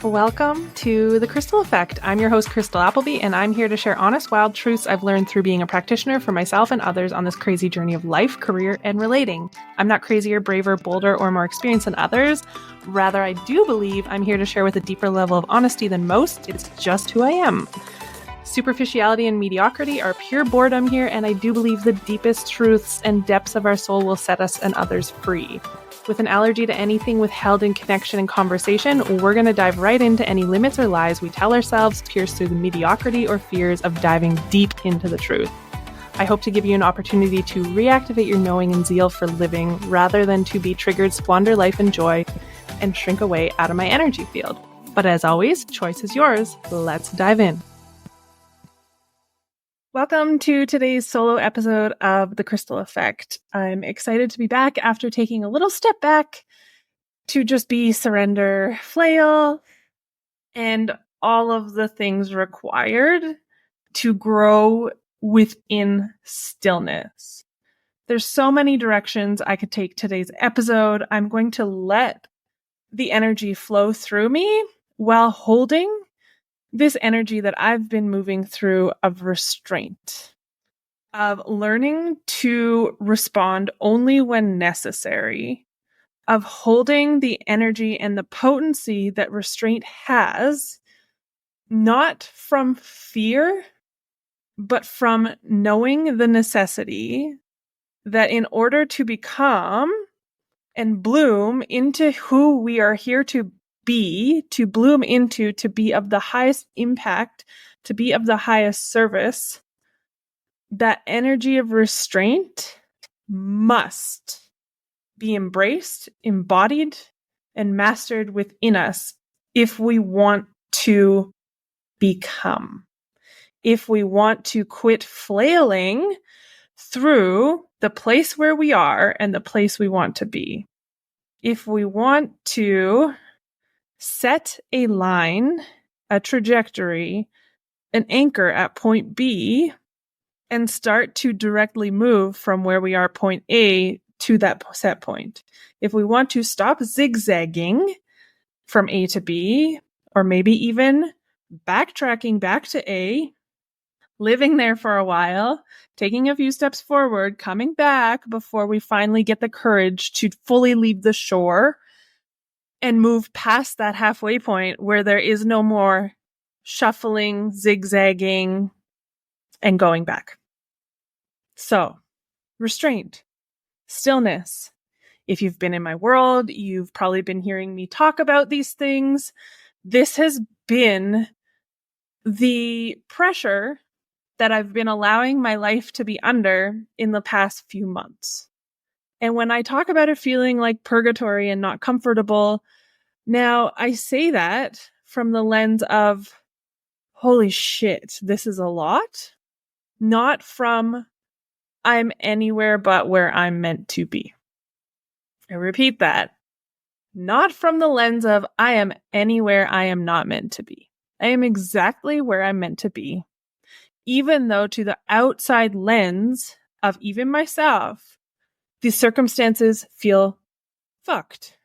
Welcome to the Krystal Effect. I'm your host, Krystal Appleby, and I'm here to share honest, wild truths I've learned through being a practitioner for myself and others on this crazy journey of life, career, and relating. I'm not crazier, braver, bolder, or more experienced than others. Rather, I do believe I'm here to share with a deeper level of honesty than most. It's just who I am. Superficiality and mediocrity are pure boredom here, and I do believe the deepest truths and depths of our soul will set us and others free. With an allergy to anything withheld in connection and conversation, we're going to dive right into any limits or lies we tell ourselves, pierced through the mediocrity or fears of diving deep into the truth. I hope to give you an opportunity to reactivate your knowing and zeal for living, rather than to be triggered, squander life and joy, and shrink away out of my energy field. But as always, choice is yours. Let's dive in. Welcome to today's solo episode of The Krystal Effect. I'm excited to be back after taking a little step back to just be, surrender, flail, and all of the things required to grow within stillness. There's so many directions I could take today's episode. I'm going to let the energy flow through me while holding this energy that I've been moving through of restraint, of learning to respond only when necessary, of holding the energy and the potency that restraint has, not from fear, but from knowing the necessity that in order to become and bloom into who we are here to be, to bloom into, to be of the highest impact, to be of the highest service, that energy of restraint must be embraced, embodied, and mastered within us if we want to become, if we want to quit flailing through the place where we are and the place we want to be. If we want to set a line, a trajectory, an anchor at point B, and start to directly move from where we are point A to that set point. If we want to stop zigzagging from A to B, or maybe even backtracking back to A, living there for a while, taking a few steps forward, coming back before we finally get the courage to fully leave the shore and move past that halfway point where there is no more shuffling, zigzagging, and going back. So, restraint, stillness. If you've been in my world, you've probably been hearing me talk about these things. This has been the pressure that I've been allowing my life to be under in the past few months. And when I talk about it feeling like purgatory and not comfortable, now I say that from the lens of, holy shit, this is a lot. Not from, I'm anywhere but where I'm meant to be. I repeat that. Not from the lens of, I am anywhere I am not meant to be. I am exactly where I'm meant to be. Even though to the outside lens of even myself, the circumstances feel fucked.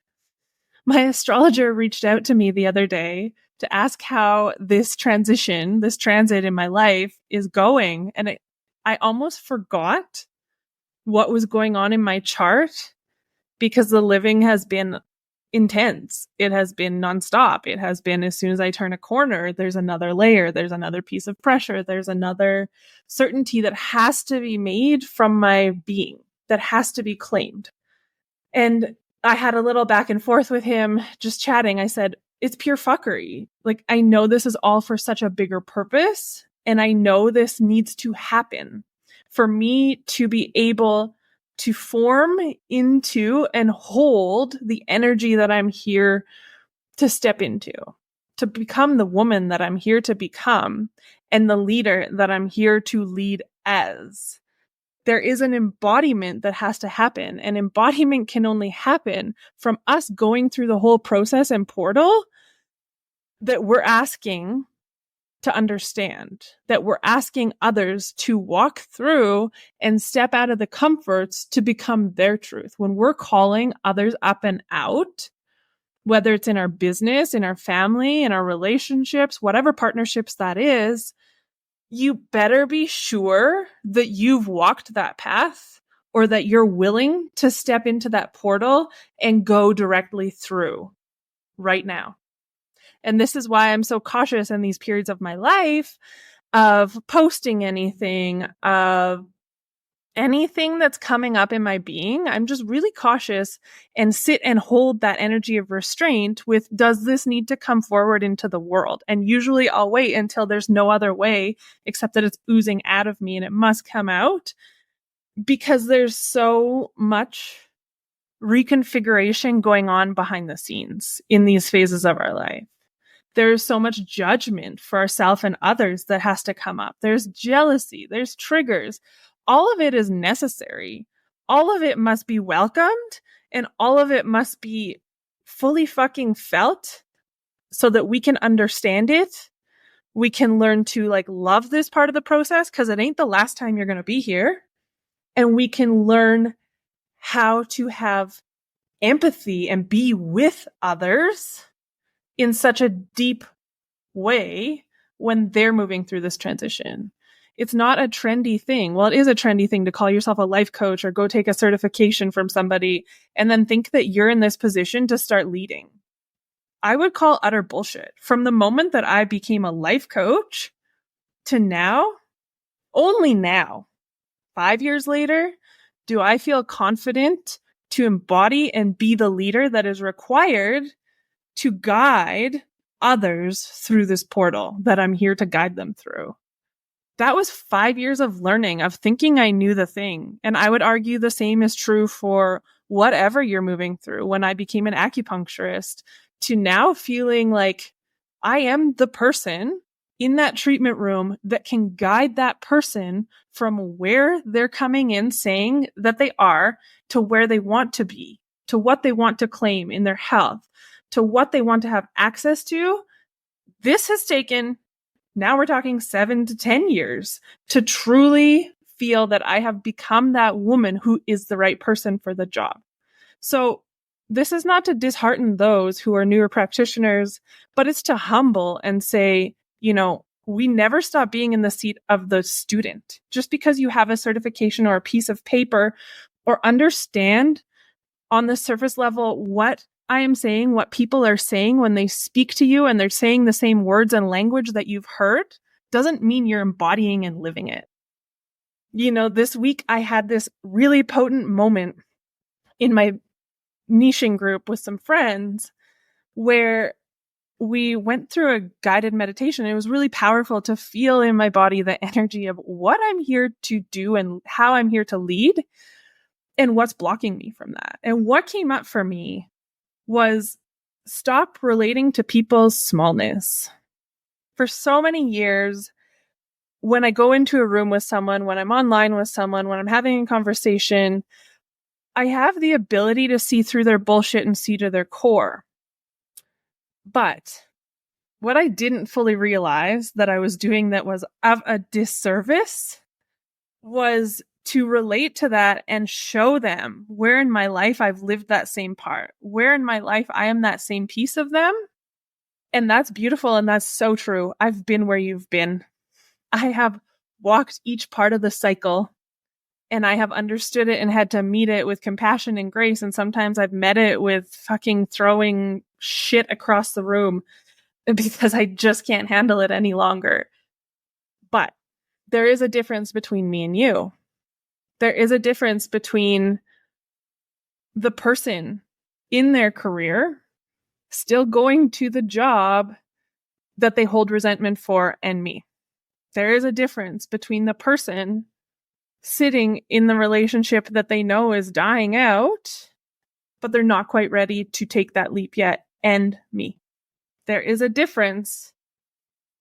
My astrologer reached out to me the other day to ask how this transition, this transit in my life is going. And I almost forgot what was going on in my chart because the living has been intense. It has been nonstop. It has been, as soon as I turn a corner, there's another layer, there's another piece of pressure, there's another certainty that has to be made from my being, that has to be claimed. And I had a little back and forth with him, just chatting. I said, it's pure fuckery. Like, I know this is all for such a bigger purpose, and I know this needs to happen for me to be able to form into and hold the energy that I'm here to step into, to become the woman that I'm here to become, and the leader that I'm here to lead as. There is an embodiment that has to happen, and embodiment can only happen from us going through the whole process and portal that we're asking to understand, that we're asking others to walk through and step out of the comforts to become their truth. When we're calling others up and out, whether it's in our business, in our family, in our relationships, whatever partnerships that is, you better be sure that you've walked that path or that you're willing to step into that portal and go directly through right now. And this is why I'm so cautious in these periods of my life of posting anything, of anything that's coming up in my being. I'm just really cautious and sit and hold that energy of restraint with, does this need to come forward into the world? And usually I'll wait until there's no other way except that it's oozing out of me and it must come out, because there's so much reconfiguration going on behind the scenes in these phases of our life. There's so much judgment for ourselves and others that has to come up. There's jealousy, there's triggers. All of it is necessary. All of it must be welcomed, and all of it must be fully fucking felt so that we can understand it. We can learn to love this part of the process because it ain't the last time you're going to be here. And we can learn how to have empathy and be with others in such a deep way when they're moving through this transition. It's not a trendy thing. Well, it is a trendy thing to call yourself a life coach or go take a certification from somebody and then think that you're in this position to start leading. I would call utter bullshit. From the moment that I became a life coach to now, only now, 5 years later, do I feel confident to embody and be the leader that is required to guide others through this portal that I'm here to guide them through. That was 5 years of learning, of thinking I knew the thing. And I would argue the same is true for whatever you're moving through. When I became an acupuncturist, to now feeling like I am the person in that treatment room that can guide that person from where they're coming in saying that they are to where they want to be, to what they want to claim in their health, to what they want to have access to. This has taken, now we're talking 7 to 10 years to truly feel that I have become that woman who is the right person for the job. So this is not to dishearten those who are newer practitioners, but it's to humble and say, we never stop being in the seat of the student. Just because you have a certification or a piece of paper or understand on the surface level what I am saying, what people are saying when they speak to you and they're saying the same words and language that you've heard, doesn't mean you're embodying and living it. This week I had this really potent moment in my niching group with some friends where we went through a guided meditation. It was really powerful to feel in my body the energy of what I'm here to do and how I'm here to lead and what's blocking me from that. And what came up for me was stop relating to people's smallness. For so many years, when I go into a room with someone, when I'm online with someone, when I'm having a conversation, I have the ability to see through their bullshit and see to their core. But what I didn't fully realize that I was doing that was of a disservice was to relate to that and show them where in my life I've lived that same part, where in my life I am that same piece of them. And that's beautiful. And that's so true. I've been where you've been. I have walked each part of the cycle and I have understood it and had to meet it with compassion and grace. And sometimes I've met it with fucking throwing shit across the room because I just can't handle it any longer. But there is a difference between me and you. There is a difference between the person in their career still going to the job that they hold resentment for and me. There is a difference between the person sitting in the relationship that they know is dying out, but they're not quite ready to take that leap yet, and me. There is a difference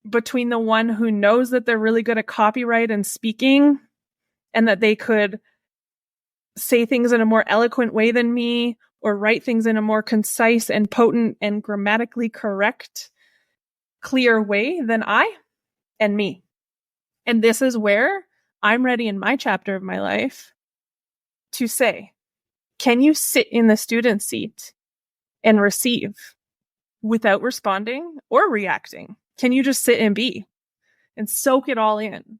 between the one who knows that they're really good at copyright and speaking and that they could say things in a more eloquent way than me or write things in a more concise and potent and grammatically correct, clear way than I and me. And this is where I'm ready in my chapter of my life to say, can you sit in the student seat and receive? without responding or reacting? Can you just sit and be and soak it all in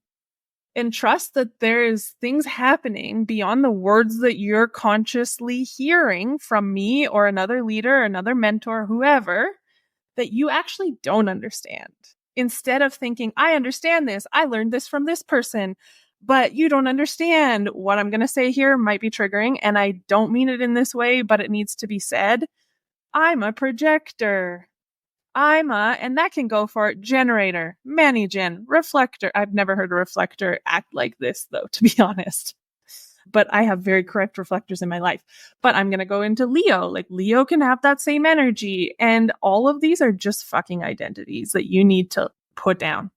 and trust that there's things happening beyond the words that you're consciously hearing from me or another leader, another mentor, whoever, that you actually don't understand? Instead of thinking, I understand this, I learned this from this person, but you don't understand what I'm going to say here might be triggering, and I don't mean it in this way, but it needs to be said. I'm a projector. And that can go for generator, mani-gen, reflector. I've never heard a reflector act like this, though, to be honest. But I have very correct reflectors in my life. But I'm going to go into Leo. Like, Leo can have that same energy. And all of these are just fucking identities that you need to put down.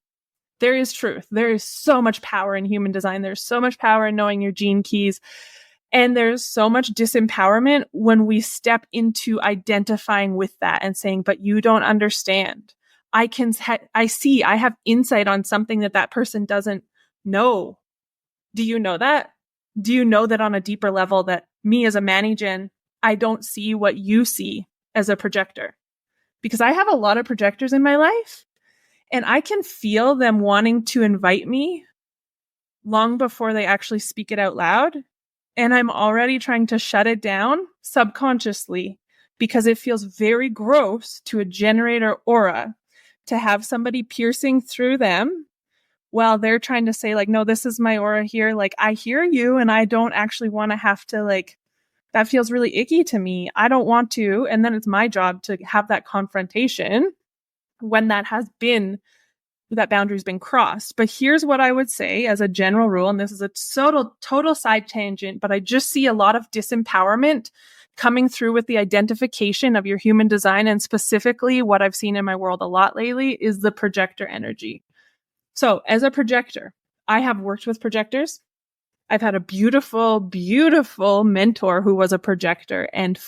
There is truth. There is so much power in human design. There's so much power in knowing your gene keys. And there's so much disempowerment when we step into identifying with that and saying, but you don't understand. I have insight on something that person doesn't know. Do you know that? Do you know that on a deeper level that me as a mani-gen, I don't see what you see as a projector? Because I have a lot of projectors in my life, and I can feel them wanting to invite me long before they actually speak it out loud. And I'm already trying to shut it down subconsciously because it feels very gross to a generator aura to have somebody piercing through them while they're trying to say, like, no, this is my aura here. Like, I hear you and I don't actually want to have to, like, that feels really icky to me. I don't want to. And then it's my job to have that confrontation when that boundary's been crossed. But here's what I would say as a general rule, and this is a total side tangent, but I just see a lot of disempowerment coming through with the identification of your human design. And specifically what I've seen in my world a lot lately is the projector energy. So as a projector, I have worked with projectors. I've had a beautiful, beautiful mentor who was a projector, and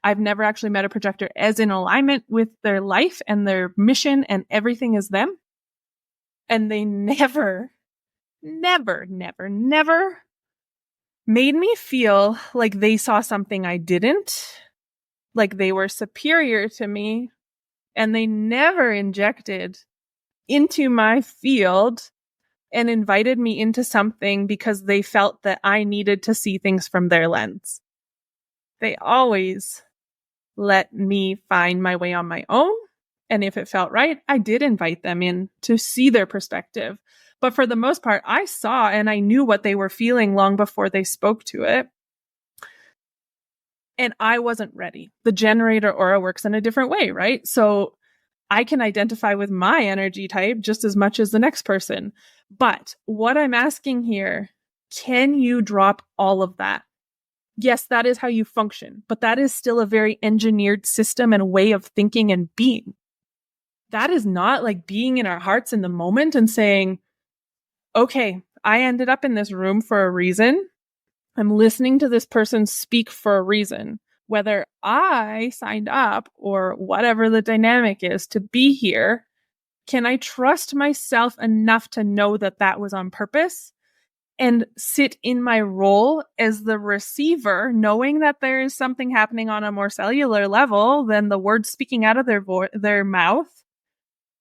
I've never actually met a projector as in alignment with their life and their mission and everything is them. And they never made me feel like they saw something I didn't, like they were superior to me. And they never injected into my field and invited me into something because they felt that I needed to see things from their lens. They always let me find my way on my own. And if it felt right, I did invite them in to see their perspective. But for the most part, I saw and I knew what they were feeling long before they spoke to it. And I wasn't ready. The generator aura works in a different way, right? So I can identify with my energy type just as much as the next person. But what I'm asking here, can you drop all of that? Yes, that is how you function, but that is still a very engineered system and way of thinking and being. That is not like being in our hearts in the moment and saying, okay, I ended up in this room for a reason. I'm listening to this person speak for a reason. Whether I signed up or whatever the dynamic is to be here, can I trust myself enough to know that that was on purpose? And sit in my role as the receiver, knowing that there is something happening on a more cellular level than the words speaking out of their mouth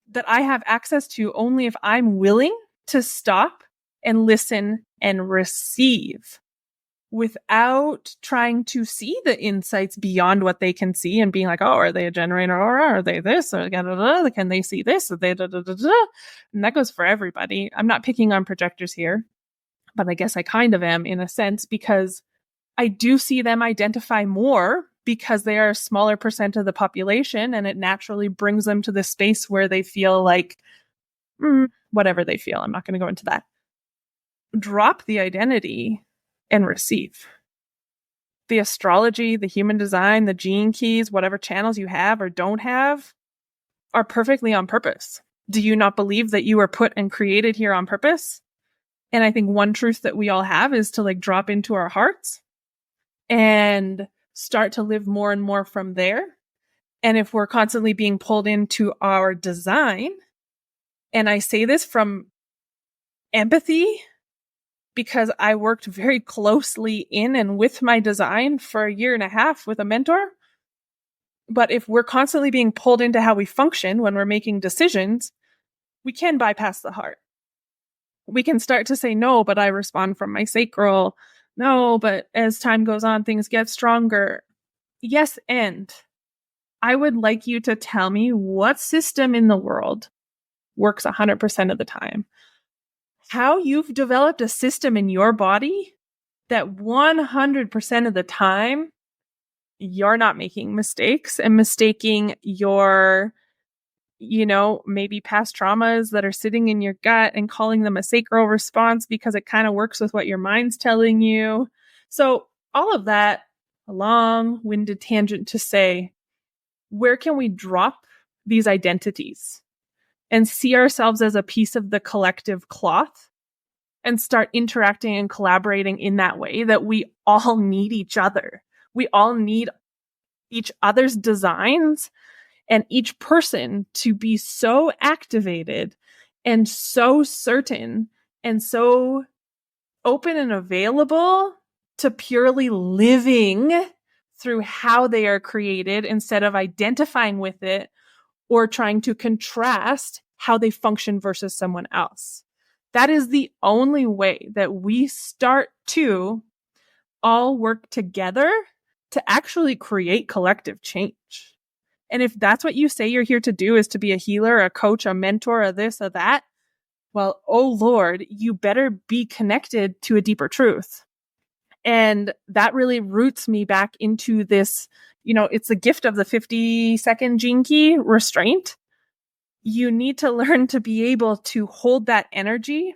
that I have access to only if I'm willing to stop and listen and receive without trying to see the insights beyond what they can see and being like, oh, are they a generator or are they this? Or can they see this? Or they And that goes for everybody. I'm not picking on projectors here. But I guess I kind of am in a sense because I do see them identify more because they are a smaller percent of the population and it naturally brings them to the space where they feel like whatever they feel. I'm not going to go into that. Drop the identity and receive. The astrology, the human design, the gene keys, whatever channels you have or don't have are perfectly on purpose. Do you not believe that you were put and created here on purpose? And I think one truth that we all have is to like drop into our hearts and start to live more and more from there. And if we're constantly being pulled into our design, and I say this from empathy because I worked very closely in and with my design for a year and a half with a mentor, But if we're constantly being pulled into how we function when we're making decisions, we can bypass the heart. We can start to say, no, but I respond from my sacral. No, but as time goes on, things get stronger. Yes, and I would like you to tell me what system in the world works 100% of the time. How you've developed a system in your body that 100% of the time you're not making mistakes and mistaking your, maybe past traumas that are sitting in your gut and calling them a sacral response because it kind of works with what your mind's telling you. So all of that, a long-winded tangent to say, where can we drop these identities and see ourselves as a piece of the collective cloth and start interacting and collaborating in that way that we all need each other. We all need each other's designs and each person to be so activated and so certain and so open and available to purely living through how they are created instead of identifying with it or trying to contrast how they function versus someone else. That is the only way that we start to all work together to actually create collective change. And if that's what you say you're here to do, is to be a healer, a coach, a mentor, a this, a that, well, oh Lord, you better be connected to a deeper truth. And that really roots me back into this, it's the gift of the 50-second gene key, restraint. You need to learn to be able to hold that energy.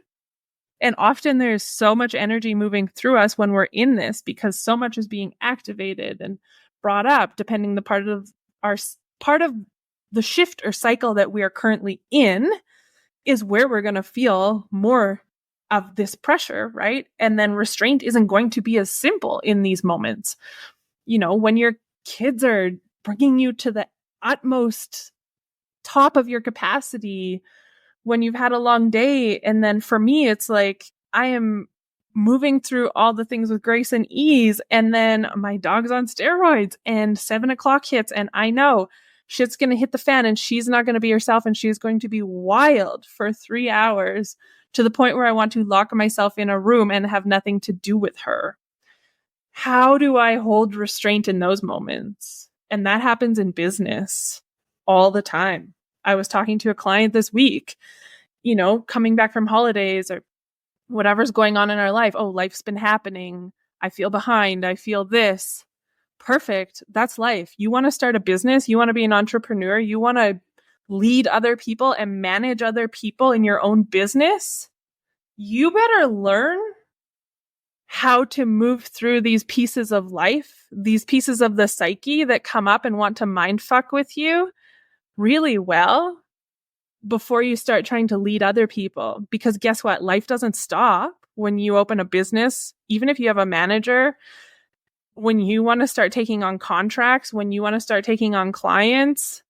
And often there's so much energy moving through us when we're in this because so much is being activated and brought up, depending the part of the shift or cycle that we are currently in is where we're going to feel more of this pressure, right? And then restraint isn't going to be as simple in these moments. When your kids are bringing you to the utmost top of your capacity, when you've had a long day. And then for me, it's like I am moving through all the things with grace and ease. And then my dog's on steroids and 7:00 hits. And I know shit's going to hit the fan and she's not going to be herself. And she's going to be wild for 3 hours to the point where I want to lock myself in a room and have nothing to do with her. How do I hold restraint in those moments? And that happens in business all the time. I was talking to a client this week, coming back from holidays or whatever's going on in our life. Oh, life's been happening. I feel behind. I feel this. Perfect. That's life. You want to start a business. You want to be an entrepreneur. You want to lead other people and manage other people in your own business. You better learn how to move through these pieces of life, these pieces of the psyche that come up and want to mind fuck with you really well before you start trying to lead other people. Because guess what? Life doesn't stop when you open a business. Even if you have a manager, when you want to start taking on contracts, when you want to start taking on clients,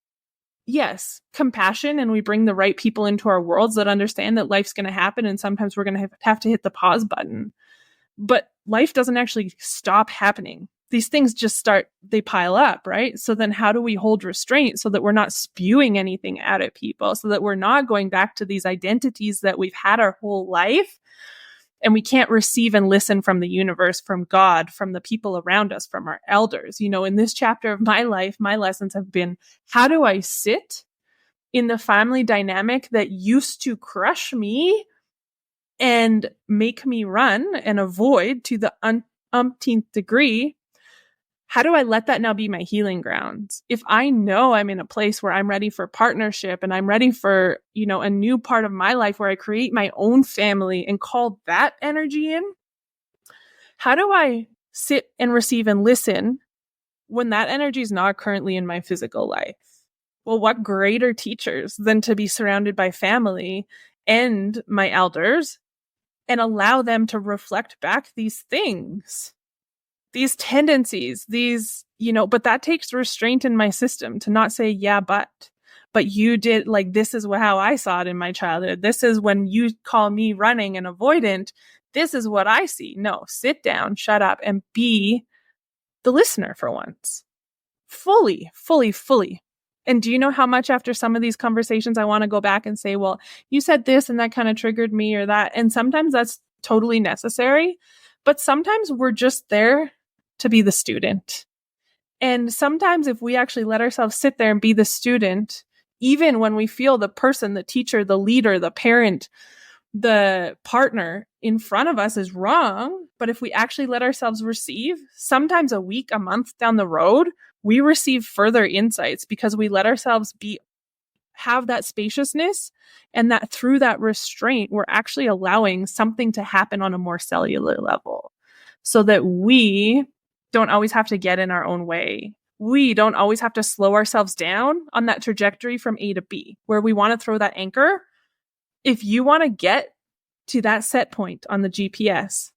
yes, compassion, and we bring the right people into our worlds that understand that life's going to happen and sometimes we're going to have to hit the pause button. But life doesn't actually stop happening. These things just they pile up, right? So then how do we hold restraint so that we're not spewing anything out at people, so that we're not going back to these identities that we've had our whole life and we can't receive and listen from the universe, from God, from the people around us, from our elders. In this chapter of my life, my lessons have been, how do I sit in the family dynamic that used to crush me and make me run and avoid to the umpteenth degree? How do I let that now be my healing grounds? If I know I'm in a place where I'm ready for partnership and I'm ready for, a new part of my life where I create my own family and call that energy in, how do I sit and receive and listen when that energy is not currently in my physical life? Well, what greater teachers than to be surrounded by family and my elders and allow them to reflect back these things, these tendencies, but that takes restraint in my system to not say, yeah, but you did, like, this is how I saw it in my childhood. This is when you call me running and avoidant. This is what I see. No, sit down, shut up, and be the listener for once. fully, fully, fully. And do you know how much after some of these conversations I want to go back and say, well, you said this and that kind of triggered me or that. And sometimes that's totally necessary. But sometimes we're just there to be the student. And sometimes if we actually let ourselves sit there and be the student, even when we feel the person, the teacher, the leader, the parent, the partner in front of us is wrong, but if we actually let ourselves receive, sometimes a week, a month down the road, we receive further insights because we let ourselves have that spaciousness, and that through that restraint, we're actually allowing something to happen on a more cellular level so that we don't always have to get in our own way. We don't always have to slow ourselves down on that trajectory from A to B, where we want to throw that anchor. If you want to get to that set point on the GPS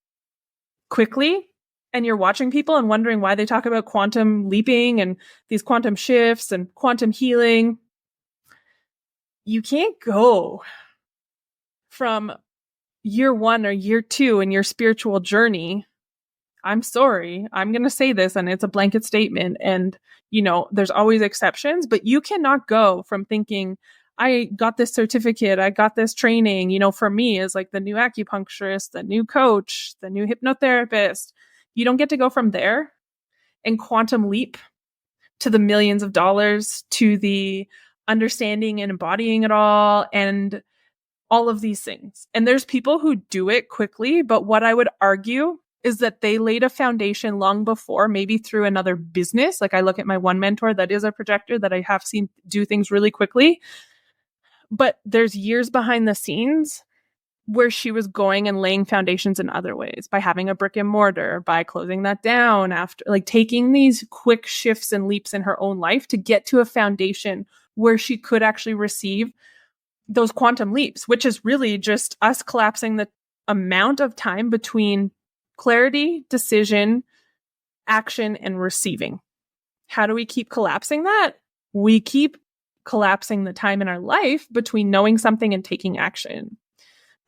quickly, and you're watching people and wondering why they talk about quantum leaping and these quantum shifts and quantum healing, you can't go from year 1 or year 2 in your spiritual journey. I'm sorry, I'm going to say this, and it's a blanket statement, and there's always exceptions, but you cannot go from thinking, I got this certificate, I got this training, for me as like the new acupuncturist, the new coach, the new hypnotherapist. You don't get to go from there and quantum leap to the millions of dollars, to the understanding and embodying it all, and all of these things. And there's people who do it quickly, but what I would argue is that they laid a foundation long before, maybe through another business. Like I look at my one mentor that is a projector that I have seen do things really quickly, but there's years behind the scenes where she was going and laying foundations in other ways, by having a brick and mortar, by closing that down after, like taking these quick shifts and leaps in her own life to get to a foundation where she could actually receive those quantum leaps, which is really just us collapsing the amount of time between clarity, decision, action, and receiving. How do we keep collapsing that? We keep collapsing the time in our life between knowing something and taking action.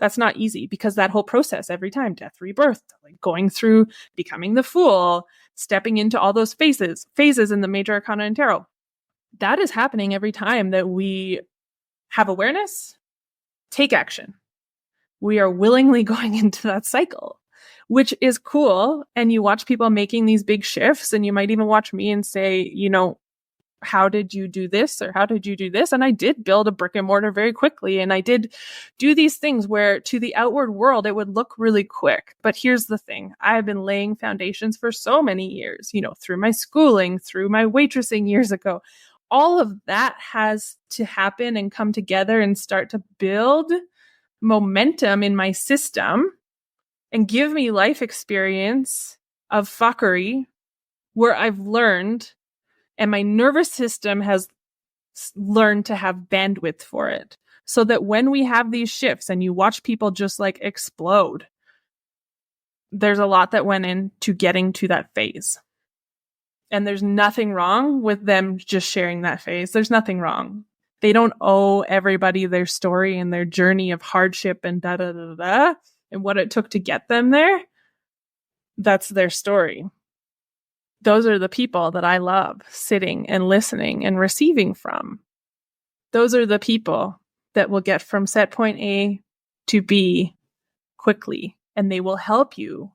That's not easy, because that whole process, every time, death, rebirth, like going through becoming the fool, stepping into all those phases in the major arcana and tarot, that is happening every time that we have awareness, take action. We are willingly going into that cycle, which is cool. And you watch people making these big shifts, and you might even watch me and say, how did you do this? Or how did you do this? And I did build a brick and mortar very quickly. And I did do these things where to the outward world, it would look really quick. But here's the thing. I have been laying foundations for so many years, through my schooling, through my waitressing years ago. All of that has to happen and come together and start to build momentum in my system and give me life experience of fuckery where I've learned, and my nervous system has learned to have bandwidth for it. So that when we have these shifts and you watch people just like explode, there's a lot that went into getting to that phase. And there's nothing wrong with them just sharing that phase. There's nothing wrong. They don't owe everybody their story and their journey of hardship and da-da-da-da, and what it took to get them there. That's their story. Those are the people that I love sitting and listening and receiving from. Those are the people that will get from set point A to B quickly, and they will help you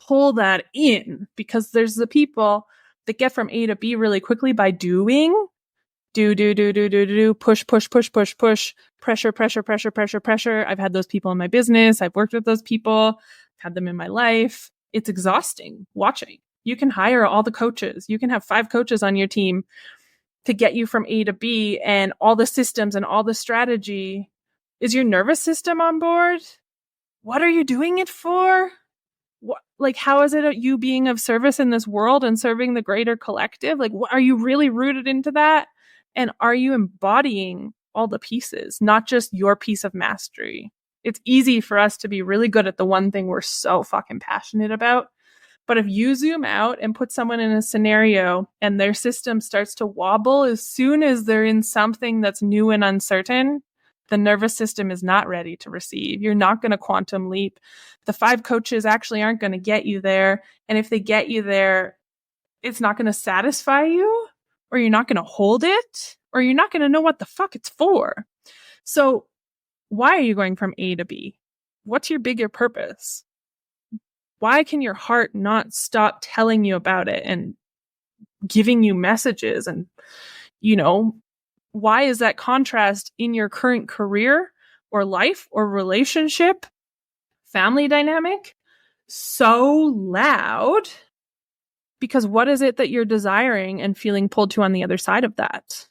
pull that in, because there's the people that get from A to B really quickly by doing, push, pressure. I've had those people in my business. I've worked with those people, had them in my life. It's exhausting watching. You can hire all the coaches. You can have 5 coaches on your team to get you from A to B, and all the systems and all the strategy. Is your nervous system on board? What are you doing it for? How is it you being of service in this world and serving the greater collective? Are you really rooted into that? And are you embodying all the pieces, not just your piece of mastery? It's easy for us to be really good at the one thing we're so fucking passionate about. But if you zoom out and put someone in a scenario and their system starts to wobble as soon as they're in something that's new and uncertain, the nervous system is not ready to receive. You're not going to quantum leap. The 5 coaches actually aren't going to get you there. And if they get you there, it's not going to satisfy you. or you're not going to hold it, or you're not going to know what the fuck it's for. So why are you going from A to B? What's your bigger purpose? Why can your heart not stop telling you about it and giving you messages? And, why is that contrast in your current career or life or relationship, family dynamic so loud? Because what is it that you're desiring and feeling pulled to on the other side of that?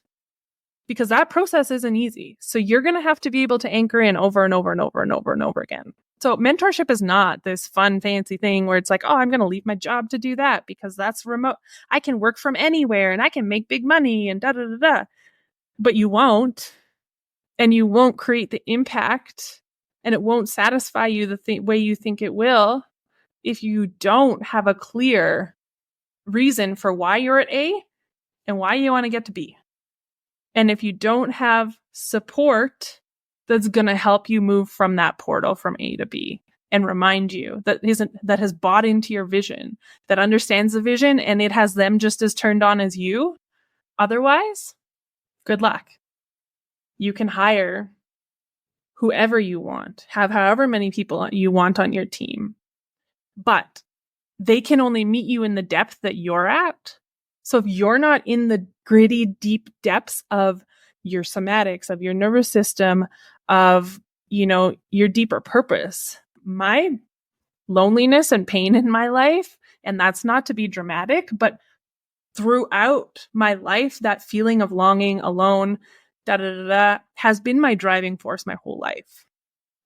Because that process isn't easy. So you're going to have to be able to anchor in over and over and over and over and over again. So mentorship is not this fun, fancy thing where it's like, oh, I'm going to leave my job to do that because that's remote. I can work from anywhere and I can make big money and da da da da. But you won't. And you won't create the impact, and it won't satisfy you the way you think it will if you don't have a clear reason for why you're at A and why you want to get to B. And if you don't have support that's going to help you move from that portal from A to B and remind you that has bought into your vision, that understands the vision, and it has them just as turned on as you. Otherwise, good luck. You can hire whoever you want, have however many people you want on your team, but they can only meet you in the depth that you're at. So if you're not in the gritty, deep depths of your somatics, of your nervous system, of, your deeper purpose, my loneliness and pain in my life, and that's not to be dramatic, but throughout my life, that feeling of longing, alone, has been my driving force my whole life.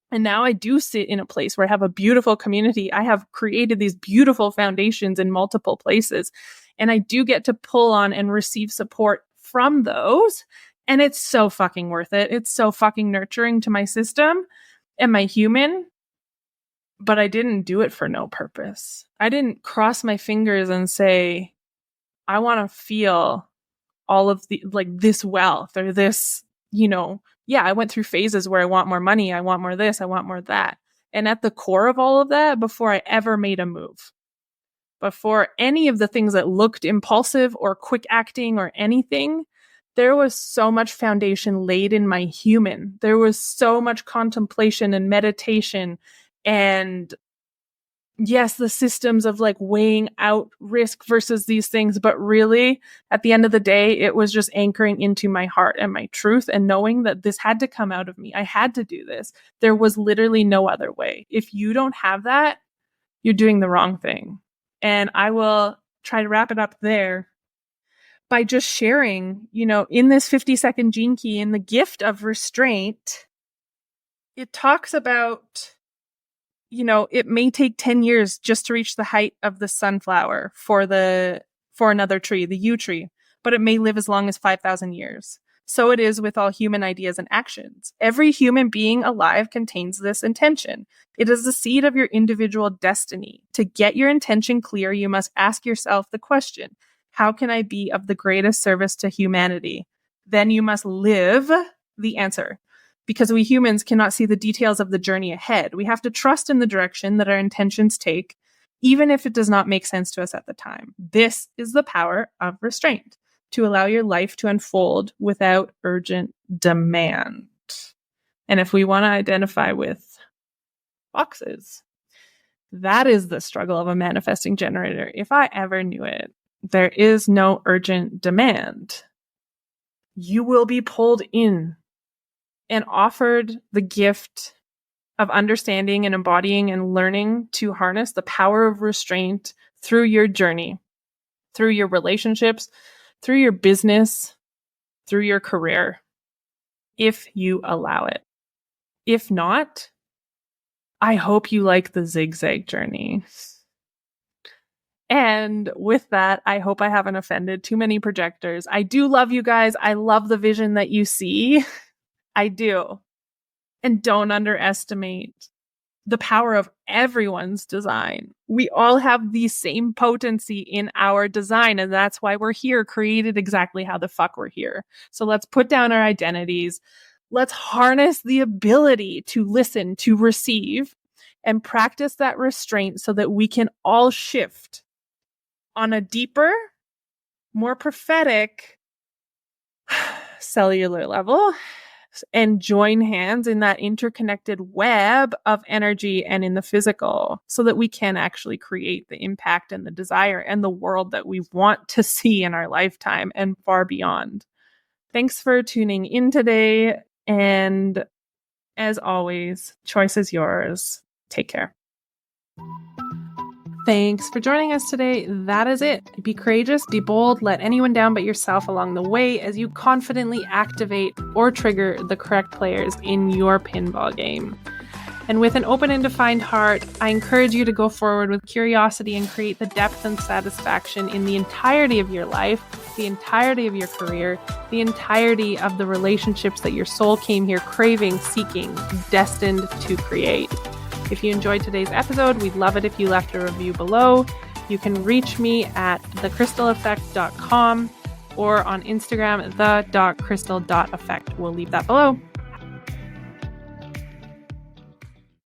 And now I do sit in a place where I have a beautiful community. I have created these beautiful foundations in multiple places. And I do get to pull on and receive support from those. And it's so fucking worth it. It's so fucking nurturing to my system and my human. But I didn't do it for no purpose. I didn't cross my fingers and say, I want to feel all of this wealth or this, I went through phases where I want more money. I want more this. I want more that. And at the core of all of that, before I ever made a move, before any of the things that looked impulsive or quick acting or anything, there was so much foundation laid in my human. There was so much contemplation and meditation and yes, the systems of weighing out risk versus these things. But really, at the end of the day, it was just anchoring into my heart and my truth and knowing that this had to come out of me. I had to do this. There was literally no other way. If you don't have that, you're doing the wrong thing. And I will try to wrap it up there by just sharing, in this 50-second gene key, in the gift of restraint, it talks about it may take 10 years just to reach the height of the sunflower for another tree, the yew tree, but it may live as long as 5,000 years. So it is with all human ideas and actions. Every human being alive contains this intention. It is the seed of your individual destiny. To get your intention clear, you must ask yourself the question, how can I be of the greatest service to humanity? Then you must live the answer. Because we humans cannot see the details of the journey ahead. We have to trust in the direction that our intentions take, even if it does not make sense to us at the time. This is the power of restraint, to allow your life to unfold without urgent demand. And if we want to identify with boxes, that is the struggle of a manifesting generator. If I ever knew it, there is no urgent demand. You will be pulled in and offered the gift of understanding and embodying and learning to harness the power of restraint through your journey, through your relationships, through your business, through your career, if you allow it. If not, I hope you like the zigzag journey. And with that, I hope I haven't offended too many projectors. I do love you guys. I love the vision that you see. I do. And don't underestimate the power of everyone's design. We all have the same potency in our design, and that's why we're here, created exactly how the fuck we're here. So let's put down our identities. Let's harness the ability to listen, to receive, and practice that restraint so that we can all shift on a deeper, more prophetic, cellular level and join hands in that interconnected web of energy and in the physical so that we can actually create the impact and the desire and the world that we want to see in our lifetime and far beyond. Thanks for tuning in today. And as always, choice is yours. Take care. Thanks for joining us today. That is it. Be courageous, be bold, let anyone down but yourself along the way as you confidently activate or trigger the correct players in your pinball game. And with an open and defined heart, I encourage you to go forward with curiosity and create the depth and satisfaction in the entirety of your life, the entirety of your career, the entirety of the relationships that your soul came here craving, seeking, destined to create. If you enjoyed today's episode, we'd love it if you left a review below. You can reach me at thekrystaleffect.com or on Instagram, the.krystal.effect. We'll leave that below.